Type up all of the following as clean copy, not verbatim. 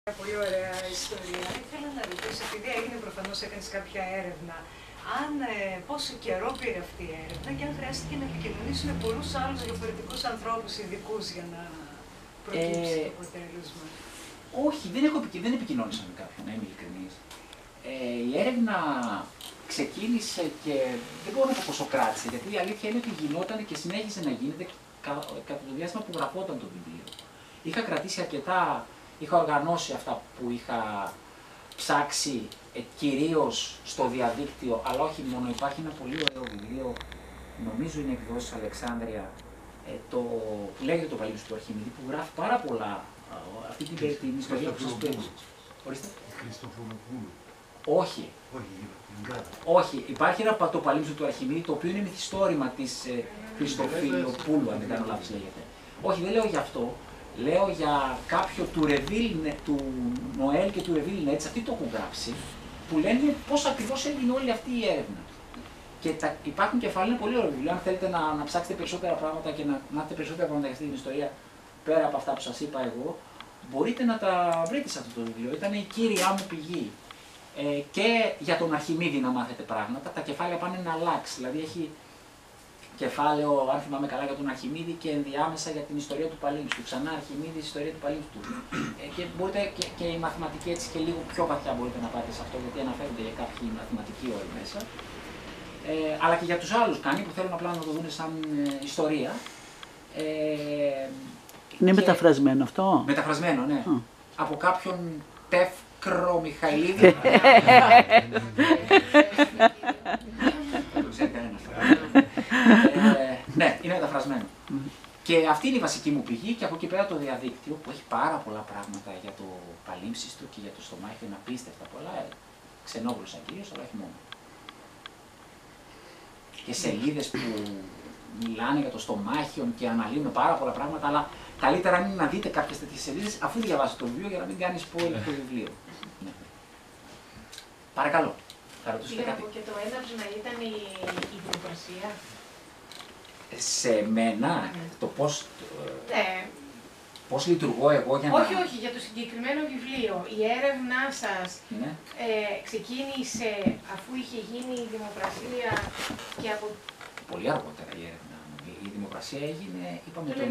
Πολύ ωραία ιστορία. Ήθελα να ρωτήσω, επειδή έγινε προφανώς έκανες κάποια έρευνα, αν πόσο καιρό πήρε αυτή η έρευνα και αν χρειάστηκε να επικοινωνήσει με πολλούς άλλους διαφορετικούς ανθρώπους ειδικούς για να προκύψει το αποτέλεσμα. Όχι, δεν επικοινώνησα με κάποιον, να είμαι ειλικρινής. Η έρευνα ξεκίνησε και δεν μπορώ να πω πόσο κράτησε, γιατί η αλήθεια είναι ότι γινόταν και συνέχισε να γίνεται κατά το διάστημα που γραφόταν το βιβλίο. Είχα κρατήσει αρκετά. Είχα οργανώσει αυτά που είχα ψάξει κυρίως στο διαδίκτυο, αλλά όχι μόνο. Υπάρχει ένα πολύ ωραίο βιβλίο, νομίζω είναι εκδόσεις Αλεξάνδρεια, που λέγεται το Παλίμψη του Αρχιμίδη, που γράφει πάρα πολλά αυτή την ιστορία που σας πέμπω. Ορίστε. Όχι. Όχι. Υπάρχει ένα το Παλίμψη του Αρχιμίδη, το οποίο είναι μυθιστόρημα της Χριστοφιλοπούλου, αν δεν κάνω λάθος λέγεται. Όχι, δεν λέω γι' αυτό. Λέω για κάποιο του Νοέλ και του Ρεβίλ Νέτς, αυτοί το έχουν γράψει, που λένε πώς ακριβώς έγινε όλη αυτή η έρευνα. Και υπάρχουν κεφάλαια, είναι πολύ ωραίο βιβλίο. Αν θέλετε να ψάξετε περισσότερα πράγματα και να έχετε περισσότερα πράγματα για αυτή την ιστορία, πέρα από αυτά που σας είπα εγώ, μπορείτε να τα βρείτε σε αυτό το βιβλίο. Ήταν η κύρια μου πηγή. Και για τον Αρχιμίδη να μάθετε πράγματα. Τα κεφάλαια πάνε να αλλάξει. Δηλαδή έχει κεφάλαιο, αν θυμάμαι καλά, για τον Αρχιμίδη και ενδιάμεσα για την ιστορία του Παλίμψου. Ξανά Αρχιμίδη, η ιστορία του Παλίμψου. Και μπορείτε και η μαθηματική έτσι και λίγο πιο βαθιά μπορείτε να πάτε σε αυτό, γιατί αναφέρονται για κάποιοι μαθηματικοί όροι μέσα. Αλλά και για τους άλλους κάνει που θέλουν απλά να το δουν σαν ιστορία. Είναι μεταφρασμένο αυτό. Μεταφρασμένο, ναι. Από κάποιον Τεύκρο Μιχαηλίδη. Ναι, είναι μεταφρασμένο. Και αυτή είναι η βασική μου πηγή και από εκεί πέρα το διαδίκτυο που έχει πάρα πολλά πράγματα για το παλίμψιστο και για το στομάχιο, είναι απίστευτα πολλά, ξενόγλωσσα κυρίως, αλλά όχι μόνο. Και σελίδες που μιλάνε για το στομάχιο και αναλύουν πάρα πολλά πράγματα, αλλά καλύτερα είναι να δείτε κάποιες τέτοιες σελίδες αφού διαβάσετε το βιβλίο για να μην κάνει spoiler το βιβλίο. Ναι. Παρακαλώ. Θα ρωτήσετε κάτι. Και το έναυσμα ήταν η δημοκρασία. Σε μένα, το πώς, πώς λειτουργώ εγώ για να... Όχι, για το συγκεκριμένο βιβλίο. Η έρευνά σας ξεκίνησε αφού είχε γίνει η δημοκρασία και από... Πολύ αργότερα η έρευνα. Η δημοκρασία έγινε, είπαμε, το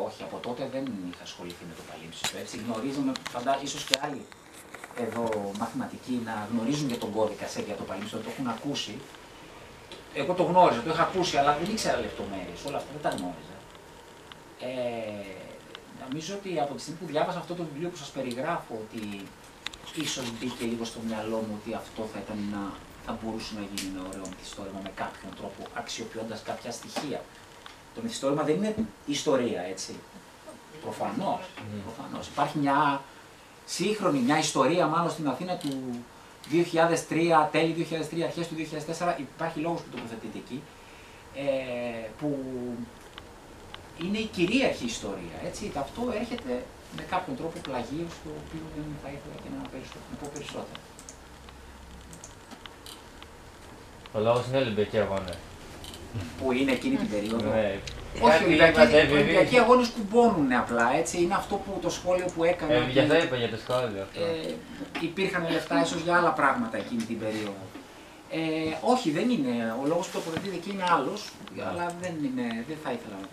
1998, όχι, από τότε δεν είχα ασχοληθεί με το παλίμψιστο. Έτσι γνωρίζαμε, φαντάζομαι, ίσως και άλλοι εδώ μαθηματικοί να γνωρίζουν για τον κώδικα για το παλίμψιστο, το έχουν ακούσει. Εγώ το γνώριζα, το είχα ακούσει, αλλά δεν ήξερα λεπτομέρειες, όλα αυτά δεν τα γνώριζα. Νομίζω ότι από τη στιγμή που διάβασα αυτό το βιβλίο που σας περιγράφω, ότι ίσως μπήκε λίγο στο μυαλό μου ότι αυτό θα μπορούσε να γίνει ένα ωραίο μυθιστόρημα με κάποιον τρόπο, αξιοποιώντας κάποια στοιχεία. Το μυθιστόρημα δεν είναι ιστορία, έτσι. Προφανώς. Υπάρχει μια σύγχρονη, μια ιστορία μάλλον στην Αθήνα του 2003, τέλη 2003, αρχές του 2004, υπάρχει λόγος που τοποθετείται εκεί, που είναι η κυρίαρχη ιστορία, έτσι. Αυτό έρχεται με κάποιον τρόπο πλαγίως, το οποίο δεν θα ήθελα και να πω περισσότερο. Ο λόγος είναι Ολυμπιακοί αγώνες. Που είναι εκείνη την περίοδο. Ναι. Όχι, οι Ολυμπιακοί αγώνες κουμπώνουν απλά, έτσι. Είναι αυτό που το σχόλιο που έκανα. Γι' αυτό είπα για το σχόλιο. Υπήρχαν λεφτά ίσως για άλλα πράγματα εκείνη την περίοδο. Όχι, δεν είναι. Ο λόγος που τοποθετείται εκεί είναι άλλος, αλλά δεν θα ήθελα να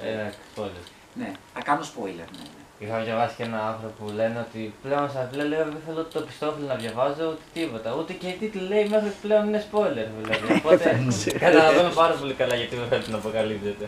πω. Ναι, θα κάνω spoiler. Ναι. Είχα διαβάσει και ένα άρθρο που λένε ότι πλέον στα βιβλία λέω δεν θέλω το πιστόφυλλο να διαβάζω ούτε τίποτα. Ούτε και οι τίτλοι λέει μέχρι πλέον είναι spoiler δηλαδή. Οπότε καταλαβαίνω πάρα πολύ καλά γιατί με θέλετε να αποκαλύπτετε.